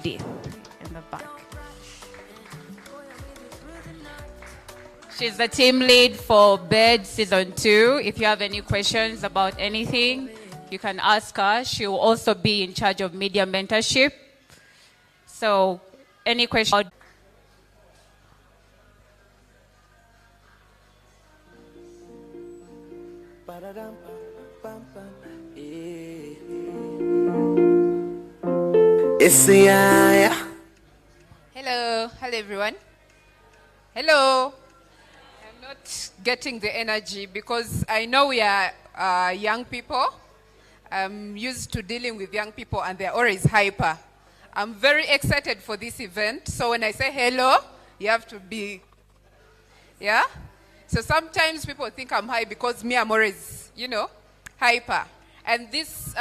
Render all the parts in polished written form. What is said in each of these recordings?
in the back. She's the team lead for Bed Season 2. If you have any questions about anything, you can ask her. She will also be in charge of media mentorship. So, any questions? Hello everyone. Hello. I'm not getting the energy because I know we are young people. I'm used to dealing with young people and they're always hyper. I'm very excited for this event. So when I say hello, you have to be, yeah? So sometimes people think I'm high because me, I'm always, hyper. And this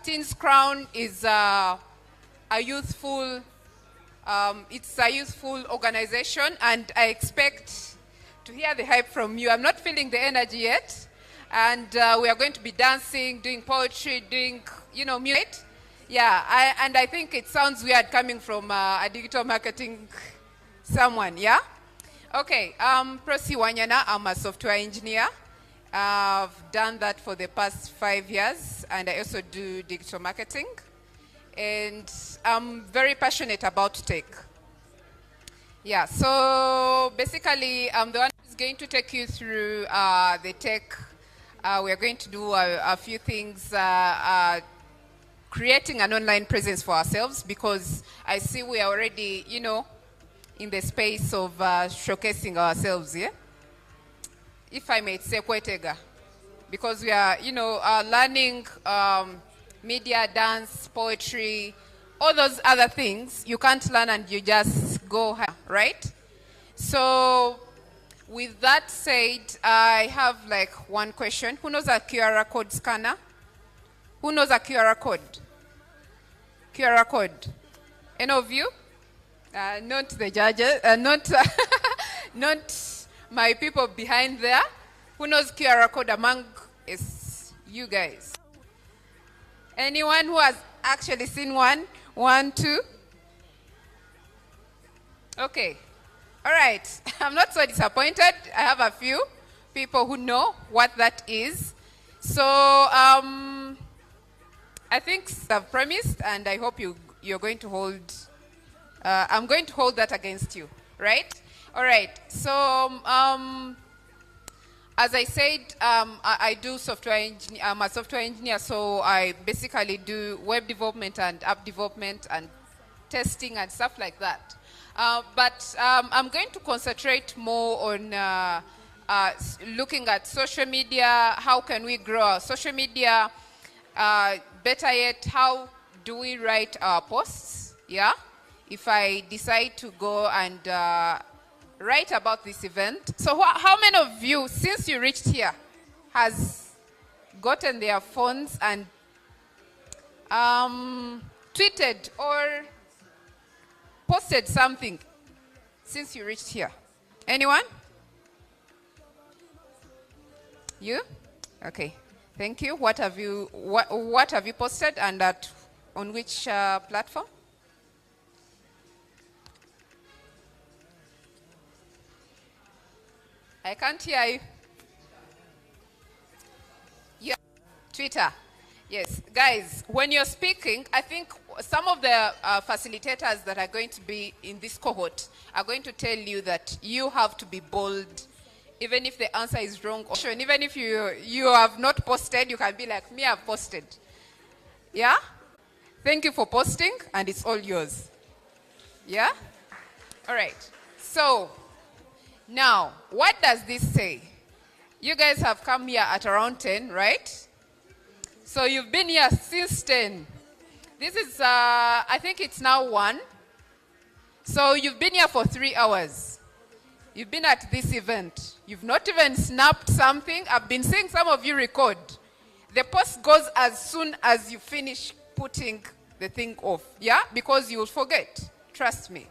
Teens Crown is a youthful, it's a youthful organization, and I expect to hear the hype from you. I'm not feeling the energy yet, and we are going to be dancing, doing poetry, doing, music. Yeah, I think it sounds weird coming from a digital marketing someone, yeah? Okay, Prosi Wanyana, I'm a software engineer. I've done that for the past 5 years, and I also do digital marketing. And I'm very passionate about tech. Yeah, so basically, I'm the one who's going to take you through the tech. We're going to do a few things, creating an online presence for ourselves, because I see we are already, in the space of showcasing ourselves, yeah? If I may say, Kwetega, because we are, learning media, dance, poetry, all those other things you can't learn and you just go, right? So with that said, I have like one question. Who knows a QR code scanner? Who knows a QR code? QR code. Any of you? Not the judges, not my people behind there. Who knows QR code among you guys? Anyone who has actually seen one? 1, 2? Okay. All right. I'm not so disappointed. I have a few people who know what that is. So I think I've promised, and I hope you're going to hold. I'm going to hold that against you, right? All right. So as I said, I do software engineer. I'm a software engineer, so I basically do web development and app development and testing and stuff like that. But I'm going to concentrate more on looking at social media. How can we grow our social media? Better yet, how do we write our posts? Yeah. If I decide to go and write about this event. So how many of you, since you reached here, has gotten their phones and tweeted or posted something since you reached here? Anyone? You? Okay. Thank you. What have you posted, and on which platform? I can't hear you. Yeah, Twitter. Yes, guys, when you're speaking, I think some of the facilitators that are going to be in this cohort are going to tell you that you have to be bold, even if the answer is wrong. Or even if you have not posted, you can be like, me, I've posted. Yeah? Thank you for posting, and it's all yours. Yeah? All right. So, now, what does this say? You guys have come here at around 10, right? So you've been here since 10. This is, I think it's now 1. So you've been here for 3 hours. You've been at this event. You've not even snapped something. I've been seeing some of you record. The post goes as soon as you finish putting the thing off, yeah? Because you'll forget. Trust me.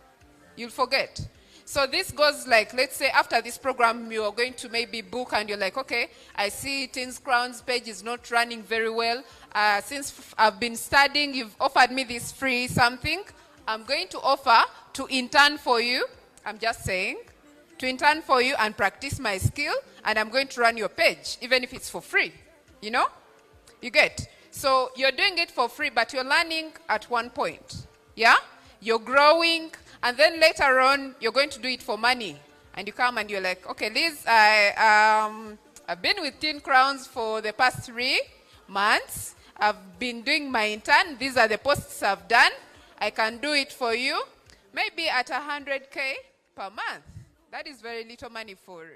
You'll forget. So this goes like, let's say after this program, you are going to maybe book and you're like, okay, I see Teens Crown's page is not running very well. Since I've been studying, you've offered me this free something. I'm going to offer to intern for you. I'm just saying. To intern for you and practice my skill. And I'm going to run your page, even if it's for free. You know? You get? So you're doing it for free, but you're learning at one point. Yeah? You're growing. And then later on, you're going to do it for money. And you come and you're like, okay, Liz, I've been with Teen Crowns for the past 3 months. I've been doing my intern. These are the posts I've done. I can do it for you. Maybe at 100K per month. That is very little money for,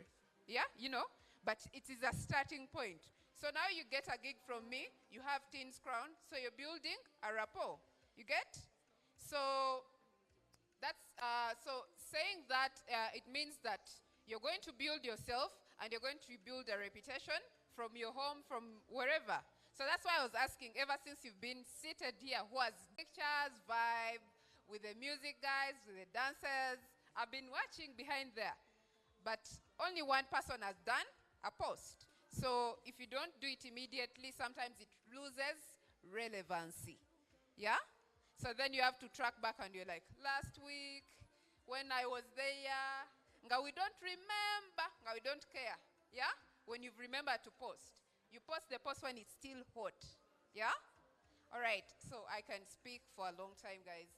yeah, you know. But it is a starting point. So now you get a gig from me. You have Teens Crown. So you're building a rapport. You get? So that's, so saying that, it means that you're going to build yourself and you're going to build a reputation from your home, from wherever. So that's why I was asking, ever since you've been seated here, who has pictures, vibe, with the music guys, with the dancers. I've been watching behind there. But only one person has done a post. So if you don't do it immediately, sometimes it loses relevancy. Yeah? So then you have to track back and you're like, last week, when I was there, nga we don't remember, nga we don't care. Yeah? When you've remembered to post. You post the post when it's still hot. Yeah? All right. So I can speak for a long time, guys.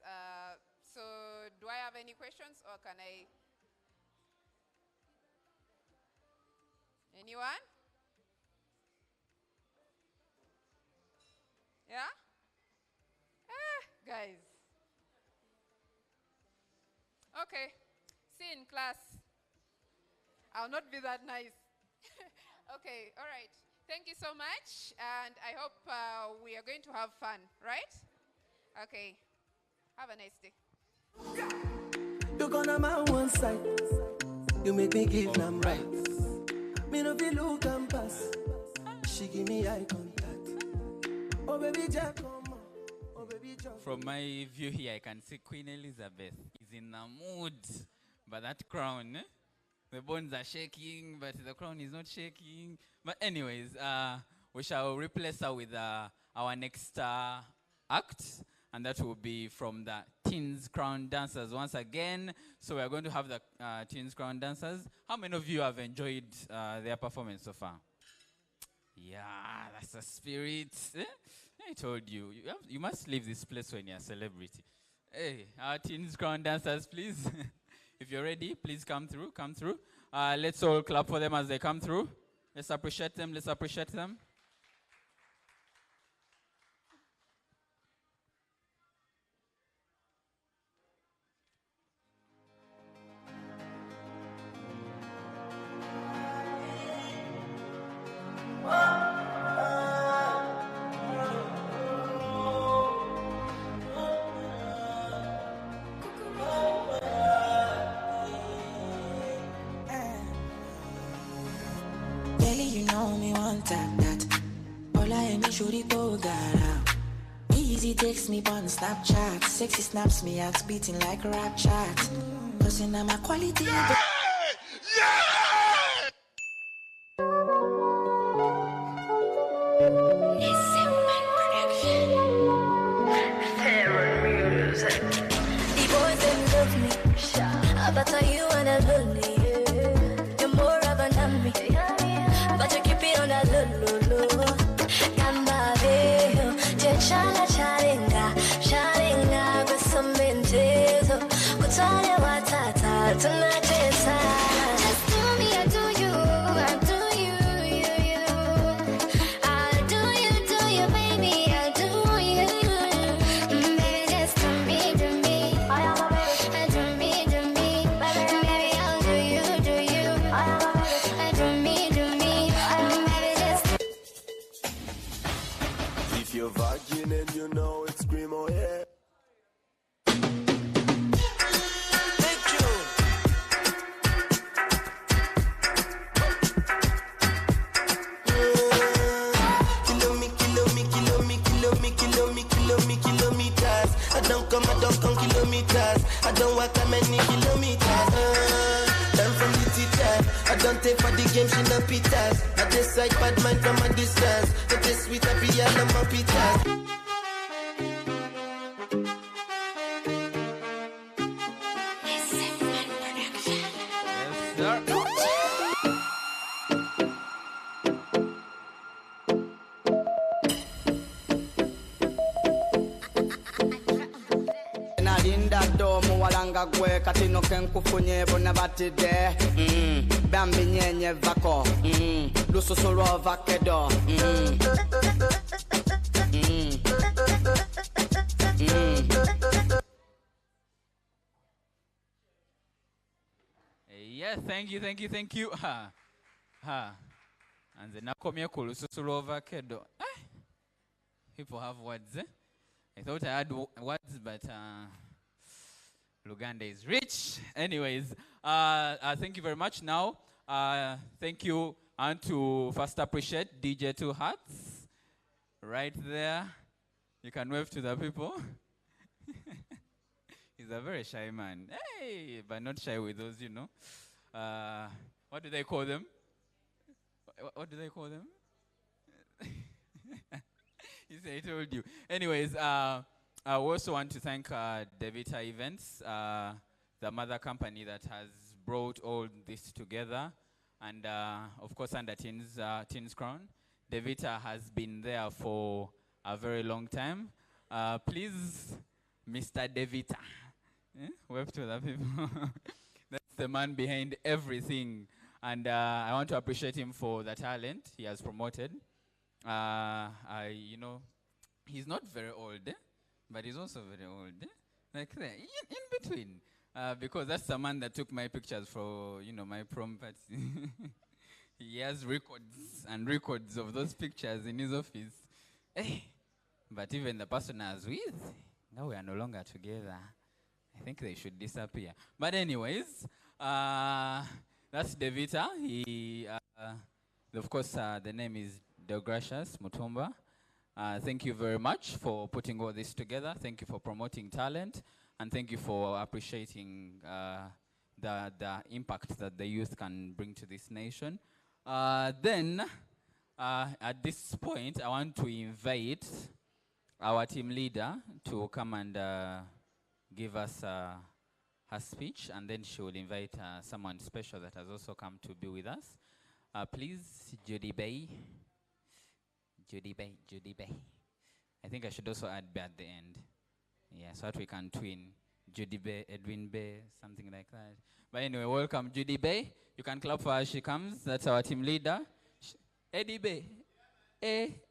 So do I have any questions or can I? Anyone? Yeah? Guys. Okay. See you in class. I'll not be that nice. Okay, all right. Thank you so much, and I hope we are going to have fun, right? Okay. Have a nice day. You're gonna my one side. You make me give them right. Me no feel look and pass. She give me eye contact. Oh baby Jack, come on. Oh baby Jack. From my view here, I can see Queen Elizabeth is in a mood, but that crown, the bones are shaking, but the crown is not shaking. But anyways, we shall replace her with our next act, and that will be from the Teens Crown Dancers once again. So we are going to have the Teens Crown Dancers. How many of you have enjoyed their performance so far? Yeah, that's the spirit. I told you, you must leave this place when you're a celebrity. Hey, our Teens Crown Dancers, please. If you're ready, please come through, come through. Let's all clap for them as they come through. Let's appreciate them, let's appreciate them. Easy takes me on Snapchat. Sexy snaps me out, beating like a rap chat. Cause in my quality. Yeah! The boys them love me. But are you wanna love me? You're more of an enemy. But you keep it on a low. Chala charinga, sharinga, with some mintes. Kutale watata, tunacheza. Just do me, I do you, you. I do you, baby, I do you. Baby, just do me. I do me. Baby, I'll do you. I do me. Baby, just. If you're virgin and you know it, scream oh yeah. Kilometers. I don't come kilometers. I don't walk that many kilometers. I'm from the teacher. I don't take for the game, she no pitas. I decide bad mind from a distance. But this sweet happy, I love my pitas. sir. Nalinda do muwalanga gwe kati no kenkufunye bona batide bambi nyenye vako lususu lwa vakedo Yes, thank you. And the nakomye ku lususu lwa vakedo. People have words, eh? I thought I had words, but Luganda is rich. Anyways, thank you very much. Now, thank you. I want to first appreciate DJ Two Hearts. Right there. You can wave to the people. He's a very shy man. Hey, but not shy with those, you know. What do they call them? What do they call them? I told you. Anyways, I also want to thank Devita Events, the mother company that has brought all this together. And of course, under Teens Crown. Devita has been there for a very long time. Please, Mr. Devita. Wave to the people. That's the man behind everything. And I want to appreciate him for the talent he has promoted. You know, he's not very old, but he's also very old. Like there, in between. Because that's the man that took my pictures for, you know, my prom party. He has records and records of those pictures in his office. But even the person I was with, now we are no longer together. I think they should disappear. But anyways, that's Devita. He, of course, the name is Deogracious Mutumba. Thank you very much for putting all this together. Thank you for promoting talent. And thank you for appreciating the impact that the youth can bring to this nation. Then, at this point, I want to invite our team leader to come and give us her speech. And then she will invite someone special that has also come to be with us. Please, Judy Bay. Judy Bay. I think I should also add Bay at the end. Yeah, so that we can twin. Judy Bay, Edwin Bay, something like that. But anyway, welcome Judy Bay. You can clap for her as she comes. That's our team leader. Eddie Bay.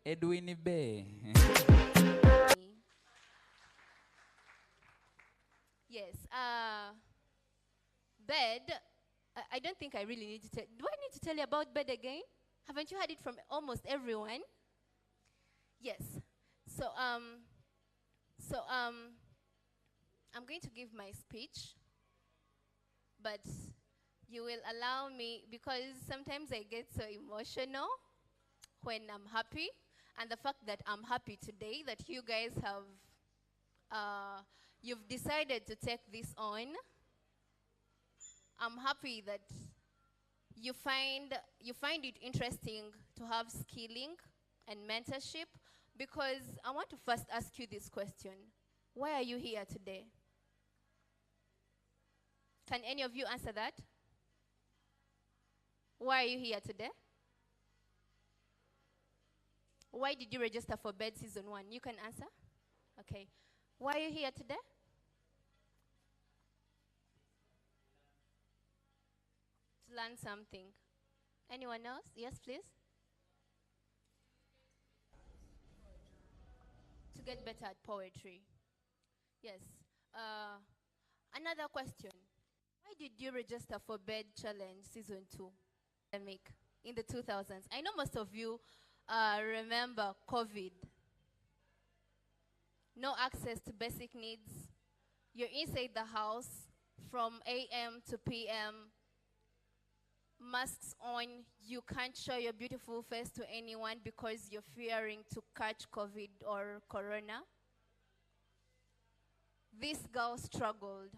Edwin Bay. Yes. Bed. I don't think I really need to tell. Do I need to tell you about bed again? Haven't you heard it from almost everyone? Yes. So I'm going to give my speech, but you will allow me, because sometimes I get so emotional when I'm happy, and the fact that I'm happy today, that you guys have, you've decided to take this on. I'm happy that you find it interesting to have skilling and mentorship, because I want to first ask you this question. Why are you here today? Can any of you answer that? Why are you here today? Why did you register for BED Season 1? You can answer. Okay. Why are you here today? To learn something. Anyone else? Yes, please. To get better at poetry. Yes. Another question. Why did you register for BED Challenge Season 2? In the 2000s. I know most of you remember COVID. No access to basic needs. You're inside the house from AM to PM. Masks on. You can't show your beautiful face to anyone because you're fearing to catch COVID or corona. This girl struggled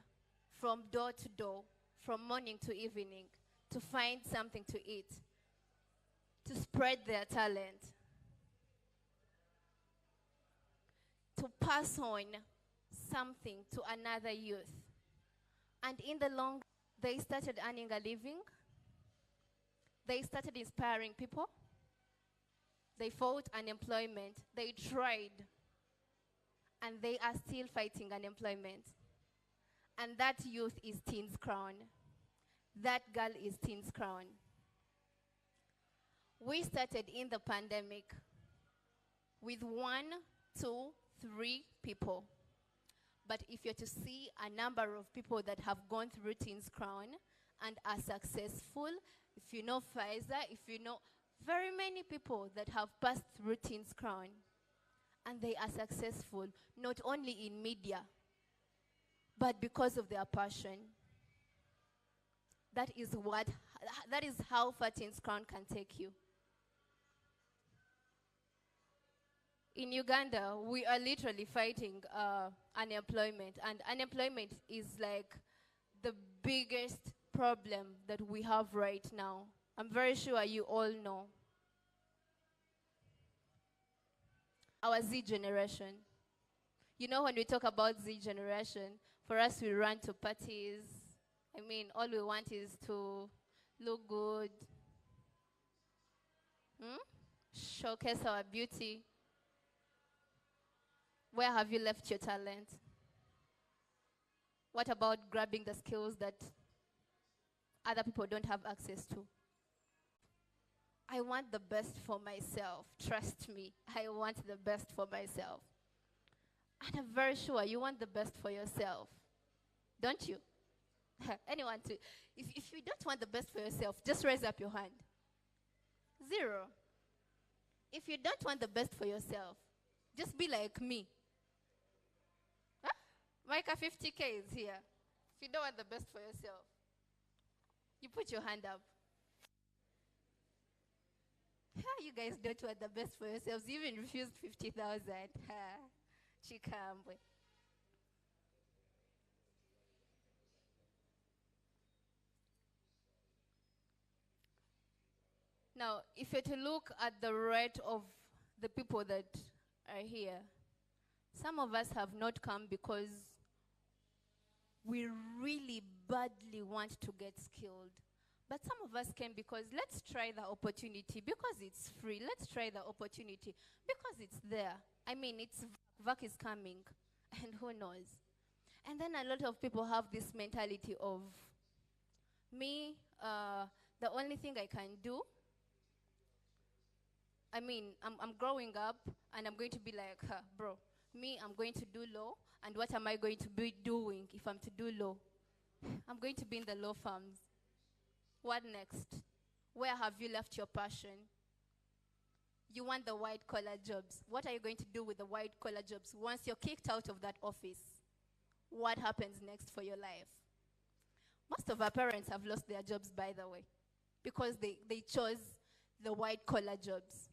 from door to door, from morning to evening, to find something to eat, to spread their talent, to pass on something to another youth. And in the long, they started earning a living, They started inspiring people. They fought unemployment. They tried. And they are still fighting unemployment. And that youth is Teen's Crown. That girl is Teen's Crown. We started in the pandemic with 1, 2, 3 people. But if you're to see a number of people that have gone through Teen's Crown and are successful, if you know Pfizer, if you know very many people that have passed through Teen's Crown and they are successful, not only in media, but because of their passion. That is how far Teen's Crown can take you. In Uganda, we are literally fighting unemployment, and unemployment is like the biggest problem that we have right now. I'm very sure you all know. Our Z generation. You know, when we talk about Z generation, for us, we run to parties. I mean, all we want is to look good, showcase our beauty. Where have you left your talent? What about grabbing the skills that other people don't have access to? I want the best for myself. Trust me, I want the best for myself. And I'm very sure you want the best for yourself, don't you? Anyone too? If you don't want the best for yourself, just raise up your hand. 0. If you don't want the best for yourself, just be like me. Huh? Micah 50K is here. If you don't want the best for yourself, you put your hand up. You guys don't want the best for yourselves. You even refused 50,000. Chikambwe. Now, if you're to look at the rate of the people that are here, some of us have not come because we really badly want to get skilled. But some of us came because let's try the opportunity, because it's free. Let's try the opportunity because it's there. I mean, it's VAC is coming, and who knows? And then a lot of people have this mentality of me, the only thing I can do, I mean, I'm growing up and I'm going to be like, bro, me, I'm going to do law, and what am I going to be doing if I'm to do law? I'm going to be in the law firms. What next? Where have you left your passion? You want the white-collar jobs. What are you going to do with the white-collar jobs once you're kicked out of that office? What happens next for your life? Most of our parents have lost their jobs, by the way, because they chose the white-collar jobs.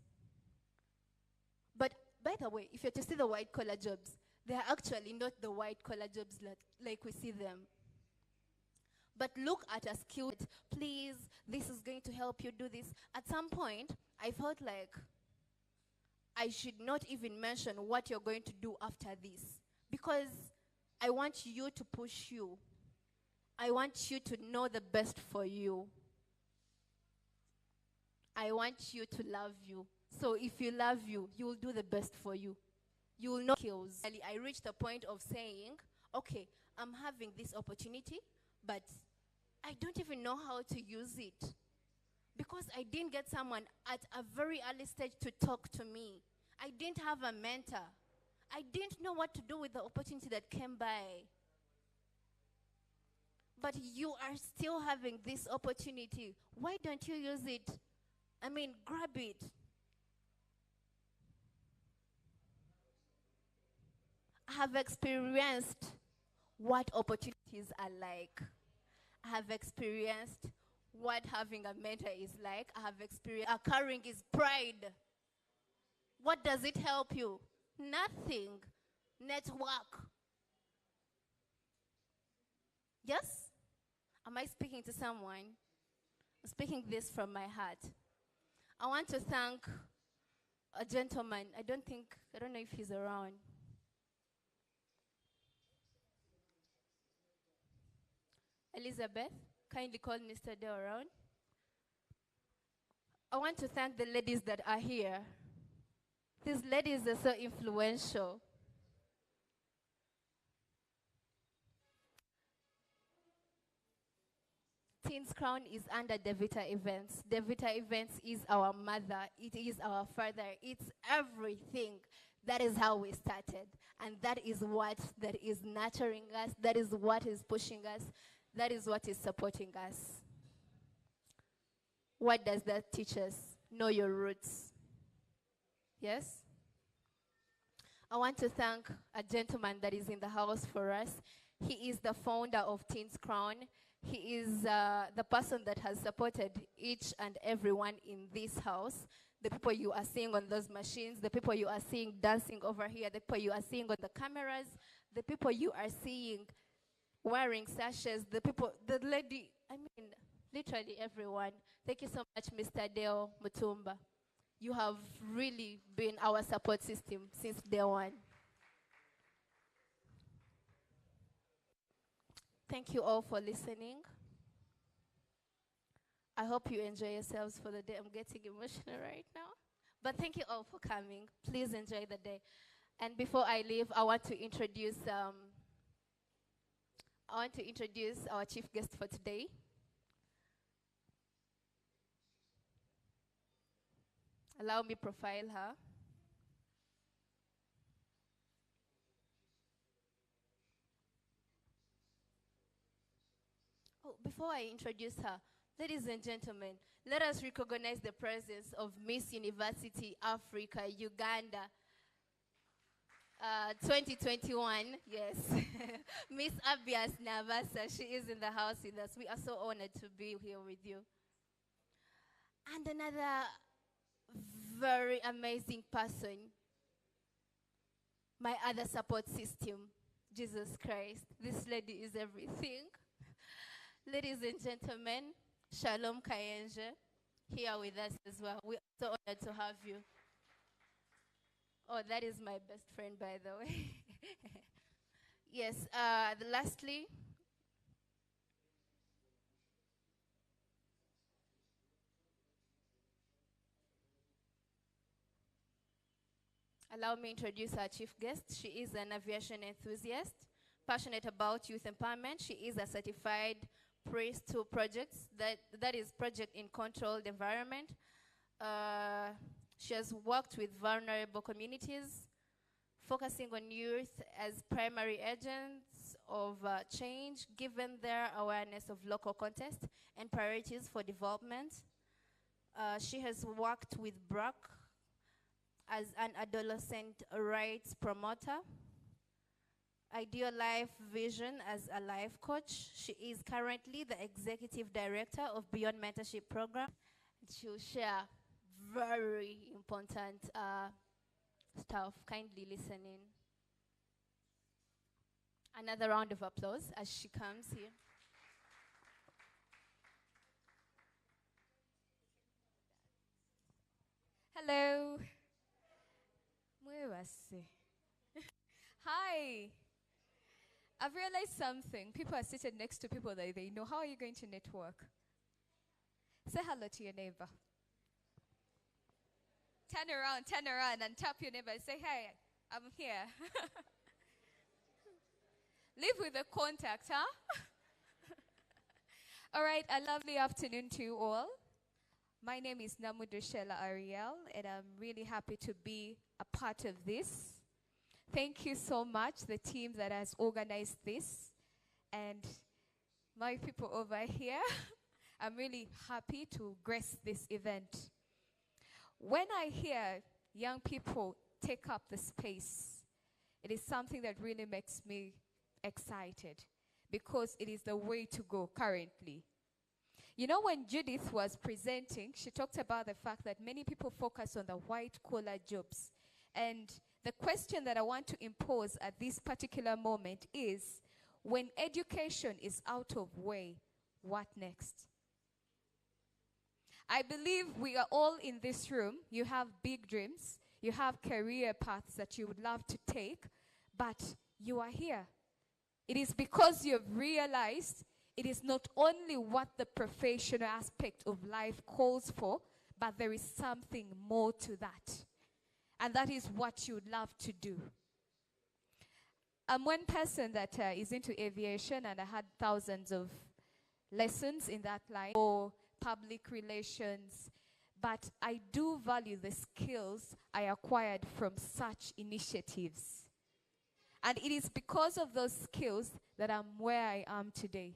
But, by the way, if you're to see the white-collar jobs, they're actually not the white-collar jobs like we see them. But look at a skill, please, this is going to help you do this. At some point, I felt like I should not even mention what you're going to do after this, because I want you to push you. I want you to know the best for you. I want you to love you. So if you love you, you will do the best for you. You will know skills. I reached a point of saying, okay, I'm having this opportunity, but I don't even know how to use it, because I didn't get someone at a very early stage to talk to me. I didn't have a mentor. I didn't know what to do with the opportunity that came by. But you are still having this opportunity. Why don't you use it? I mean, grab it. I have experienced what opportunities are like. I have experienced what having a mentor is like. I have experienced carrying his pride. What does it help you? Nothing. Network. Yes? Am I speaking to someone? I'm speaking this from my heart. I want to thank a gentleman. I don't know if he's around. Elizabeth, kindly call Mr. Day around. I want to thank the ladies that are here. These ladies are so influential. Teens Crown is under Devita Events. Devita Events is our mother. It is our father. It's everything. That is how we started. And that is what that is nurturing us. That is what is pushing us. That is what is supporting us. What does that teach us? Know your roots. Yes? I want to thank a gentleman that is in the house for us. He is the founder of Teens Crown. He is the person that has supported each and everyone in this house. The people you are seeing on those machines, the people you are seeing dancing over here, the people you are seeing on the cameras, the people you are seeing wearing sashes, the lady, literally everyone. Thank you so much, Mr. Deo Mutumba. You have really been our support system since day one. Thank you all for listening. I hope you enjoy yourselves for the day. I'm getting emotional right now. But thank you all for coming. Please enjoy the day. And before I leave, I want to introduce our chief guest for today. Allow me profile her. Oh, before I introduce her, ladies and gentlemen, let us recognize the presence of Miss University Africa, Uganda, 2021, yes. Miss Abias Navasa, she is in the house with us. We are so honored to be here with you. And another very amazing person, my other support system, Jesus Christ. This lady is everything. Ladies and gentlemen, Shalom Kayenje, here with us as well. We are so honored to have you. Oh, that is my best friend, by the way. Yes, lastly, allow me to introduce our chief guest. She is an aviation enthusiast, passionate about youth empowerment. She is a certified priest to projects, that is project in controlled environment. She has worked with vulnerable communities, focusing on youth as primary agents of change, given their awareness of local context and priorities for development. She has worked with BRAC as an adolescent rights promoter, Ideal Life Vision as a life coach. She is currently the executive director of Beyond Mentorship Program. She will share very important stuff. Kindly listen in. Another round of applause as she comes here. Hello. Hi. I've realized something. People are seated next to people that they know. How are you going to network? Say hello to your neighbor. Turn around and tap your neighbor and say, hey, I'm here. Live with the contact, huh? All right, a lovely afternoon to you all. My name is Namudushela Ariel, and I'm really happy to be a part of this. Thank you so much, the team that has organized this, and my people over here. I'm really happy to grace this event. When I hear young people take up the space, it is something that really makes me excited, because it is the way to go currently. You know, when Judith was presenting, she talked about the fact that many people focus on the white-collar jobs. And the question that I want to impose at this particular moment is, when education is out of way, what next? I believe we are all in this room. You have big dreams. You have career paths that you would love to take, but you are here. It is because you've realized it is not only what the professional aspect of life calls for, but there is something more to that. And that is what you love to do. I'm one person that is into aviation, and I had thousands of lessons in that line or public relations. But I do value the skills I acquired from such initiatives. And it is because of those skills that I'm where I am today.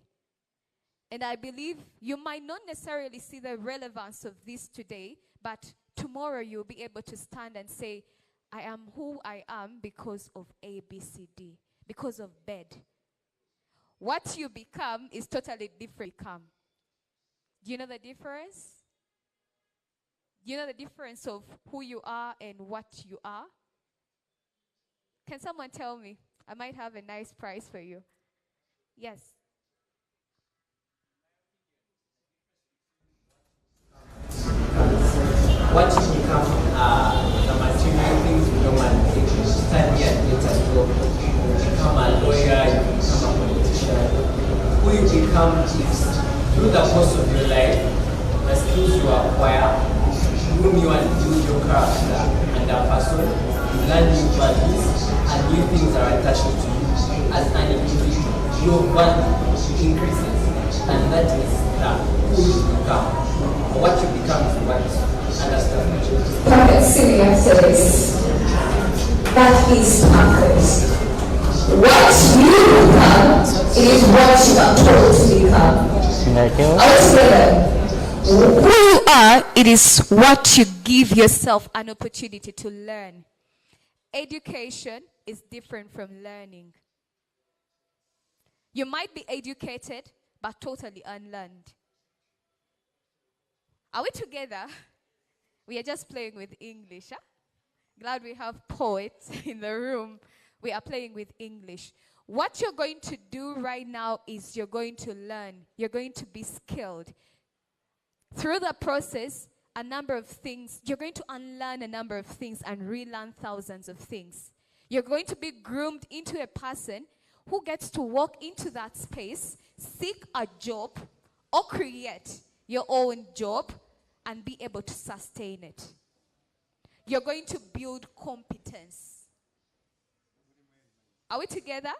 And I believe you might not necessarily see the relevance of this today, but tomorrow you'll be able to stand and say, I am who I am because of A, B, C, D, because of bed. What you become is totally different. Do you know the difference? Do you know the difference of who you are and what you are? Can someone tell me? I might have a nice prize for you. Yes. What you become the material things you normally study and get a job. You become a lawyer, you become a politician. Who you become is through the course of your life, the skills you acquire, groom you and build your character and a person, you learn new values and new things are attached to you as an individual. Your value increases, and that is who you become. Or what you become is what you understand. Perfect, Sylvia says, that is perfect. What you become is what you are told to become. Altogether, Who you are, it is what you give yourself an opportunity to learn. Education is different from learning. You might be educated, but totally unlearned. Are we together? We are just playing with English. Huh? Glad we have poets in the room. We are playing with English. What you're going to do right now is you're going to learn. You're going to be skilled. Through the process, a number of things, you're going to unlearn a number of things and relearn thousands of things. You're going to be groomed into a person who gets to walk into that space, seek a job, or create your own job and be able to sustain it. You're going to build competence. Are we together?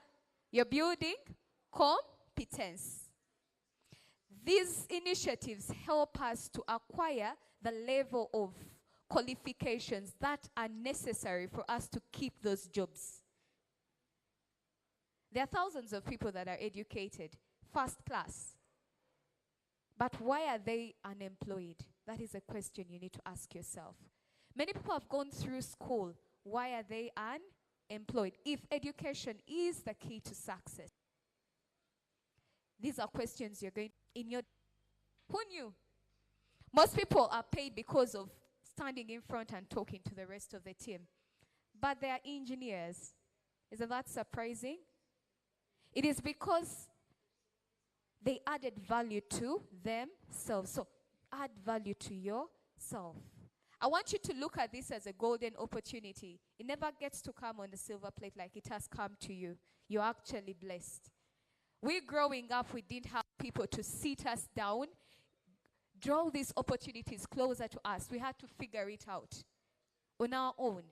You're building competence. These initiatives help us to acquire the level of qualifications that are necessary for us to keep those jobs. There are thousands of people that are educated, first class. But why are they unemployed? That is a question you need to ask yourself. Many people have gone through school. Why are they unemployed? If education is the key to success, these are questions you're going in your. Who knew? Most people are paid because of standing in front and talking to the rest of the team. But they are engineers. Isn't that surprising? It is because they added value to themselves. So add value to yourself. I want you to look at this as a golden opportunity. It never gets to come on a silver plate like it has come to you. You're actually blessed. We growing up, we didn't have people to sit us down, draw these opportunities closer to us. We had to figure it out on our own.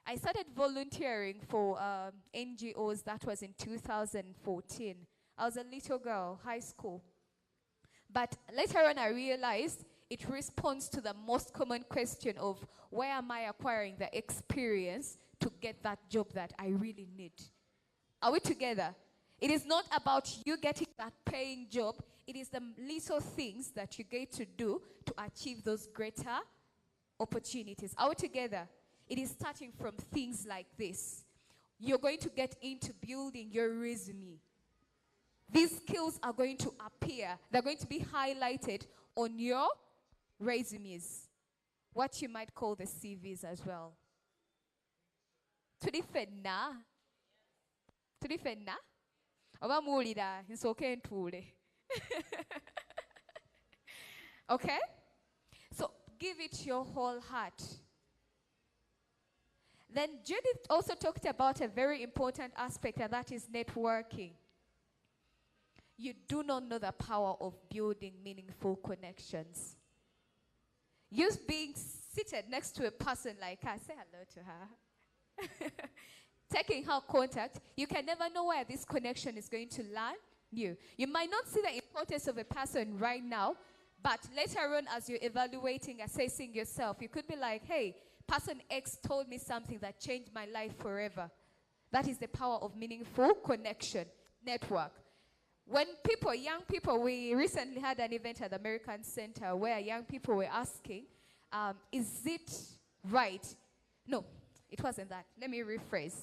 I started volunteering for NGOs. That was in 2014. I was a little girl, high school. But later on, I realized it responds to the most common question of where am I acquiring the experience to get that job that I really need? Are we together? It is not about you getting that paying job. It is the little things that you get to do to achieve those greater opportunities. Are we together? It is starting from things like this. You're going to get into building your resume. These skills are going to appear. They're going to be highlighted on your resumes. What you might call the CVs as well. Tudifenna. Tudifenna. Oba muulira nsooke ntuule. Okay? So give it your whole heart. Then Judith also talked about a very important aspect, and that is networking. You do not know the power of building meaningful connections. You being seated next to a person like her, say hello to her. Taking her contact, you can never know where this connection is going to land you. You might not see the importance of a person right now, but later on as you're evaluating, assessing yourself, you could be like, hey, person X told me something that changed my life forever. That is the power of meaningful connection, network. When people, young people, we recently had an event at the American Center where young people were asking, is it right? No, it wasn't that. Let me rephrase.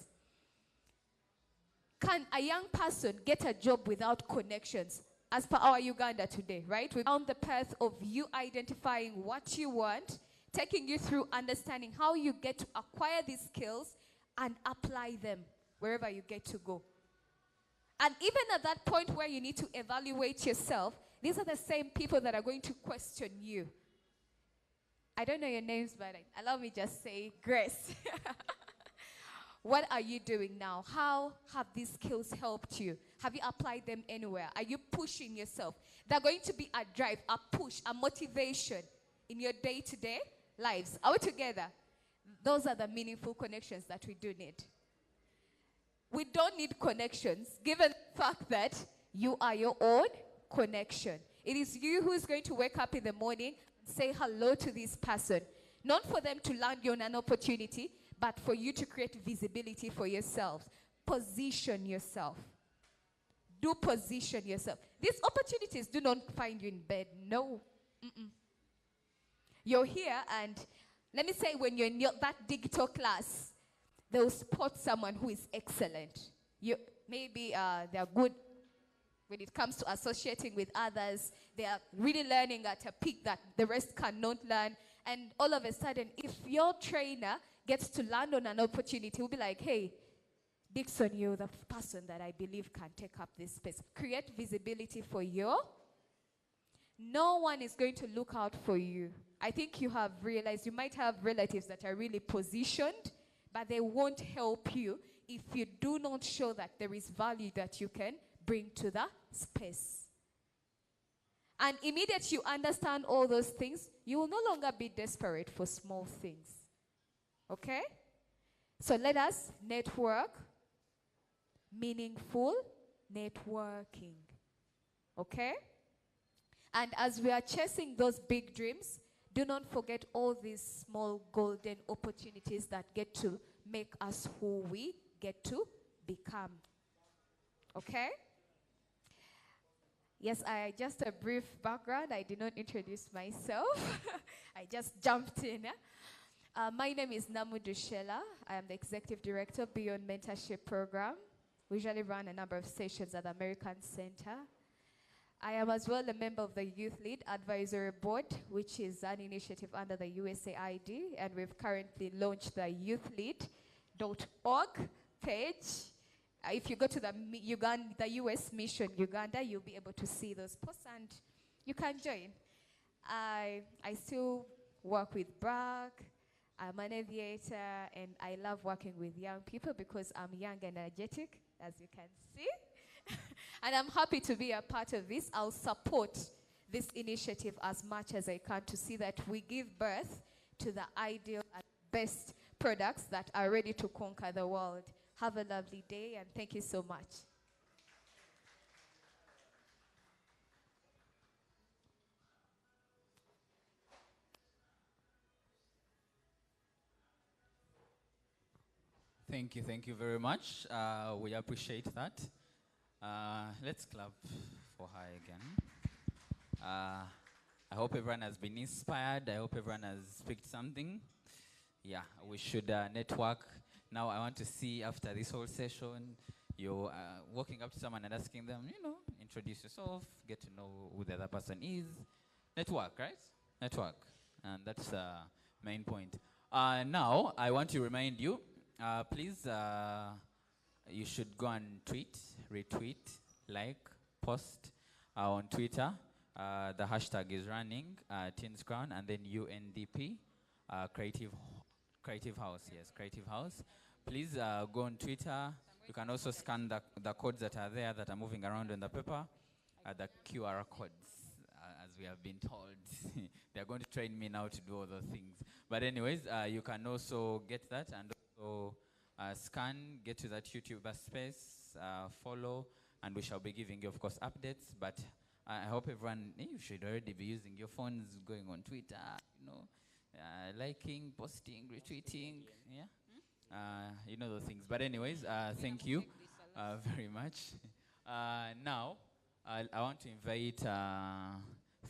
Can a young person get a job without connections? As per our Uganda today, right? We found the path of you identifying what you want, taking you through understanding how you get to acquire these skills and apply them wherever you get to go. And even at that point where you need to evaluate yourself, these are the same people that are going to question you. I don't know your names, but allow me just say Grace. What are you doing now? How have these skills helped you? Have you applied them anywhere? Are you pushing yourself? They're going to be a drive, a push, a motivation in your day-to-day lives. Are we together? Those are the meaningful connections that we do need. We don't need connections, given the fact that you are your own connection. It is you who is going to wake up in the morning and say hello to this person. Not for them to land you on an opportunity, but for you to create visibility for yourselves. Position yourself. Do position yourself. These opportunities do not find you in bed. No. You're here, and let me say, when you're in that digital class, they'll spot someone who is excellent. Maybe they're good when it comes to associating with others. They are really learning at a peak that the rest cannot learn. And all of a sudden, if your trainer gets to land on an opportunity, he'll be like, hey, Dixon, you're the person that I believe can take up this space. Create visibility for you. No one is going to look out for you. I think you have realized you might have relatives that are really positioned, but they won't help you if you do not show that there is value that you can bring to the space. And immediately you understand all those things, you will no longer be desperate for small things. Okay? So let us network, meaningful networking. Okay? And as we are chasing those big dreams, do not forget all these small golden opportunities that get to make us who we get to become. Okay? Yes, just a brief background. I did not introduce myself. I just jumped in. My name is Namu Dushela. I am the Executive Director of Beyond Mentorship Program. We usually run a number of sessions at the American Center. I am as well a member of the Youth Lead Advisory Board, which is an initiative under the USAID, and we've currently launched the youthlead.org page. If you go to the US Mission Uganda, you'll be able to see those posts and you can join. I still work with Bragg. I'm an aviator, and I love working with young people because I'm young and energetic, as you can see. And I'm happy to be a part of this. I'll support this initiative as much as I can to see that we give birth to the ideal and best products that are ready to conquer the world. Have a lovely day, and thank you so much. Thank you very much. We appreciate that. Let's clap for her again. I hope everyone has been inspired. I hope everyone has picked something. Yeah, we should network. Now I want to see after this whole session, you're walking up to someone and asking them, introduce yourself, get to know who the other person is. Network, right? Network. And that's the main point. Now, I want to remind you, please, you should go and tweet, retweet, like, post on Twitter. The hashtag is running, Teens Crown, and then UNDP, Creative House, yes, Creative House. Please go on Twitter. You can also scan the codes that are there that are moving around on the paper, the QR codes as as we have been told. They're going to train me now to do all those things. But anyways, you can also get that and also scan, get to that YouTuber space, follow, and we shall be giving you, of course, updates. But I hope everyone, you should already be using your phones, going on Twitter, you know, liking, posting, retweeting, yeah? You know those things. But anyways, thank you very much. Now, I want to invite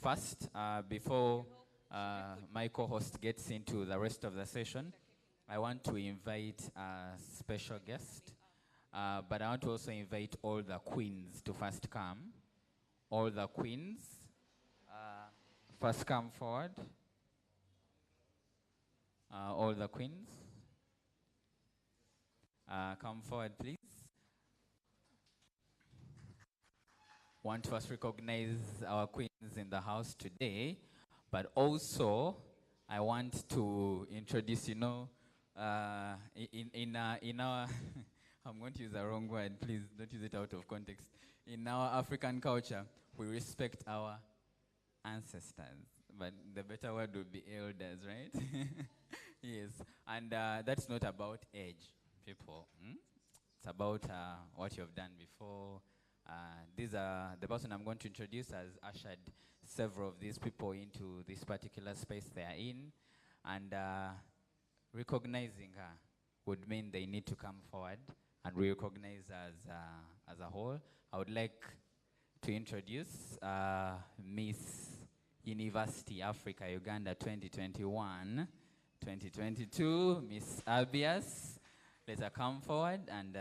first, before my co-host gets into the rest of the session, I want to invite a special guest, but I want to also invite all the queens to first come. All the queens, first come forward. All the queens, come forward, please. Want to first recognize our queens in the house today, but also I want to introduce, you know, in our I'm going to use the wrong word, please don't use it out of context. In our African culture, we respect our ancestors, but the better word would be elders, right? Yes, and that's not about age, people. It's about what you have done before. These are the person I'm going to introduce has ushered several of these people into this particular space they are in, and recognizing her would mean they need to come forward and recognize as a whole. I would like to introduce Miss University Africa Uganda 2021, 2022, Miss Abias. Let her come forward and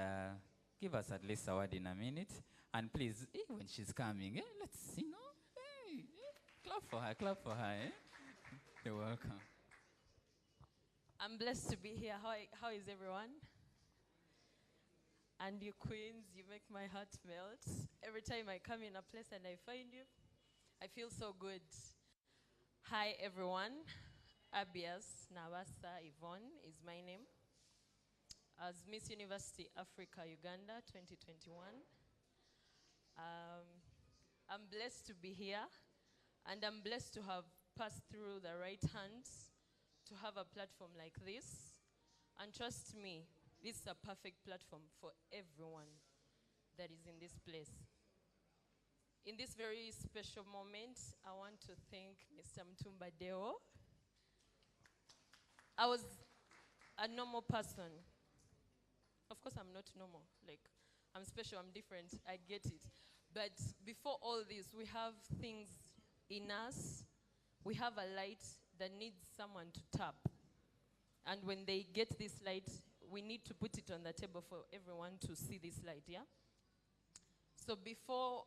give us at least a word in a minute. And please, when she's coming, let's, you know, hey, clap for her, clap for her. You're welcome. I'm blessed to be here. How is everyone? And you queens, you make my heart melt. Every time I come in a place and I find you, I feel so good. Hi everyone. Abias Nawasa Yvonne is my name. As Miss University Africa Uganda 2021. I'm blessed to be here, and I'm blessed to have passed through the right hands to have a platform like this. And trust me, this is a perfect platform for everyone that is in this place. In this very special moment, I want to thank Mr. Mtumba Deo. I was a normal person. Of course, I'm not normal. Like, I'm special, I'm different, I get it. But before all this, we have things in us. We have a light that needs someone to tap. And when they get this light, we need to put it on the table for everyone to see this light, yeah? So before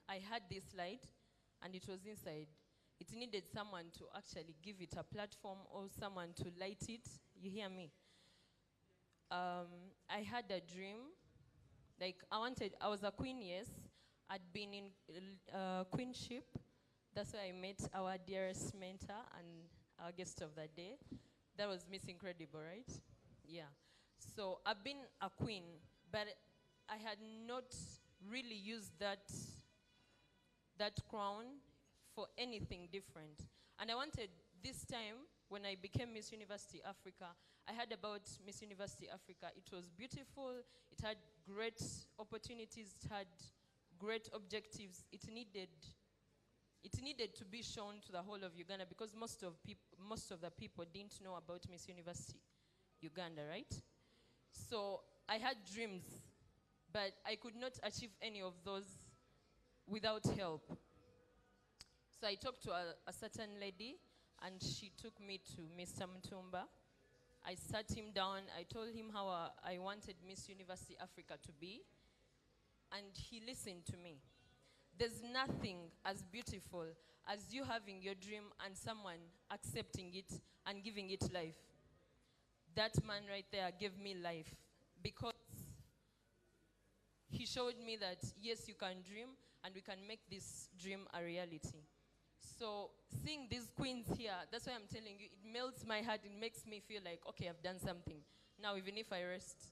I had this light, and it was inside, it needed someone to actually give it a platform or someone to light it. You hear me? I had a dream. Like, I was a queen, yes. I'd been in queenship. That's where I met our dearest mentor and our guest of the day. That was Miss Incredible, right? Yeah. So I've been a queen, but I had not really used that crown for anything different. And I wanted this time, when I became Miss University Africa, I heard about Miss University Africa. It was beautiful, it had great opportunities, it had great objectives. It needed to be shown to the whole of Uganda because most of the people didn't know about Miss University Uganda, right? So I had dreams, but I could not achieve any of those without help. So I talked to a certain lady, and she took me to Mr. Mtumba. I sat him down, I told him how I wanted Miss University Africa to be, and he listened to me. There's nothing as beautiful as you having your dream and someone accepting it and giving it life. That man right there gave me life because he showed me that, yes, you can dream and we can make this dream a reality. So seeing these queens here, that's why I'm telling you, it melts my heart. It makes me feel like, okay, I've done something. Now, even if I rest.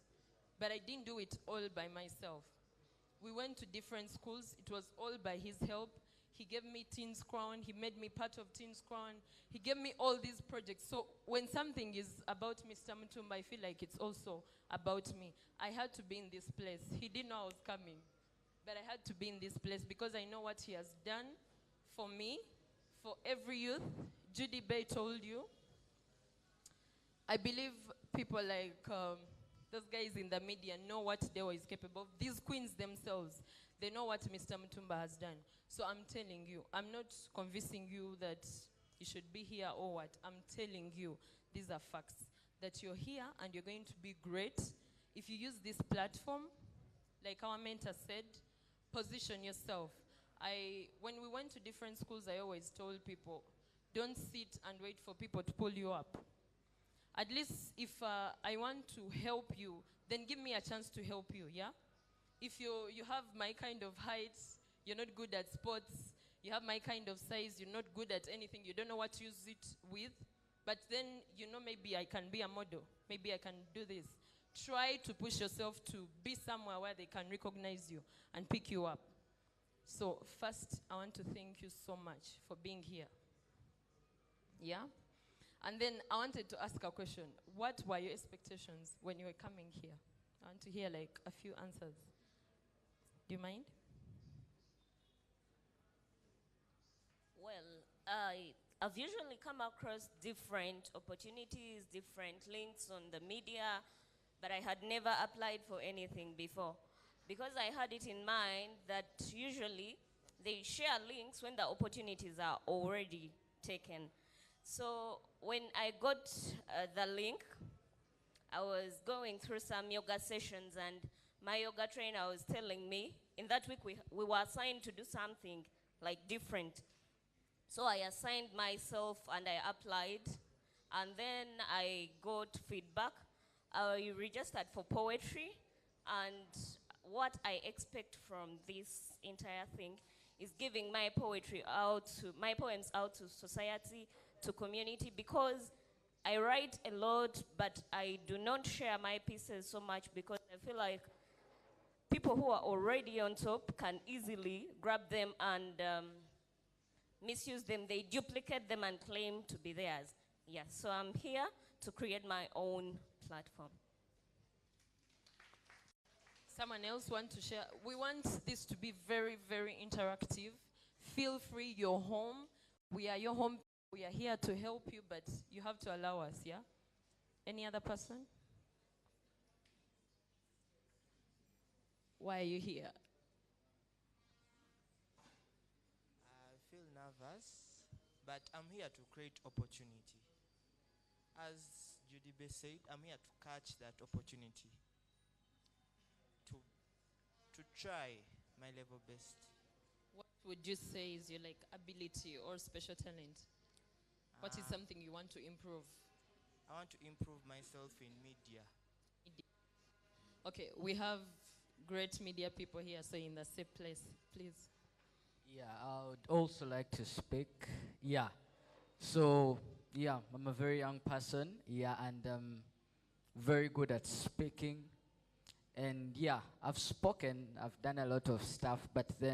But I didn't do it all by myself. We went to different schools. It was all by his help. He gave me Teens Crown. He made me part of Teens Crown. He gave me all these projects. So when something is about Mr. Mutumba, I feel like it's also about me. I had to be in this place. He didn't know I was coming, but I had to be in this place because I know what he has done for me, for every youth. Judy Bay told you. I believe people like those guys in the media know what Dewa is capable of. These queens themselves, they know what Mr. Mutumba has done. So I'm telling you, I'm not convincing you that you should be here or what. I'm telling you, these are facts, that you're here and you're going to be great. If you use this platform, like our mentor said, position yourself. When we went to different schools, I always told people, don't sit and wait for people to pull you up. At least if I want to help you, then give me a chance to help you, yeah? If you have my kind of height, you're not good at sports, you have my kind of size, you're not good at anything, you don't know what to use it with, but then, maybe I can be a model, maybe I can do this. Try to push yourself to be somewhere where they can recognize you and pick you up. So first, I want to thank you so much for being here. Yeah? And then I wanted to ask a question. What were your expectations when you were coming here? I want to hear like a few answers. Do you mind? Well, I've usually come across different opportunities, different links on the media, but I had never applied for anything before. Because I had it in mind that usually they share links when the opportunities are already taken. So when I got the link, I was going through some yoga sessions, and my yoga trainer was telling me, in that week we were assigned to do something like different. So I assigned myself and I applied, and then I got feedback. I registered for poetry, and what I expect from this entire thing is giving my poems out to society, to community, because I write a lot, but I do not share my pieces so much because I feel like people who are already on top can easily grab them and misuse them. They duplicate them and claim to be theirs. Yeah, so I'm here to create my own platform. Someone else want to share? We want this to be very, very interactive. Feel free, you're home. We are your home. We are here to help you, but you have to allow us, yeah? Any other person? Why are you here? I feel nervous, but I'm here to create opportunity. As Judy Bay said, I'm here to catch that opportunity. To try my level best. What would you say is your ability or special talent? What is something you want to improve? I want to improve myself in media. Okay, we have great media people here, so in the same place, please. Yeah, I would also like to speak. Yeah. So, yeah, I'm a very young person. Yeah, and very good at speaking. And yeah, I've spoken, I've done a lot of stuff, but then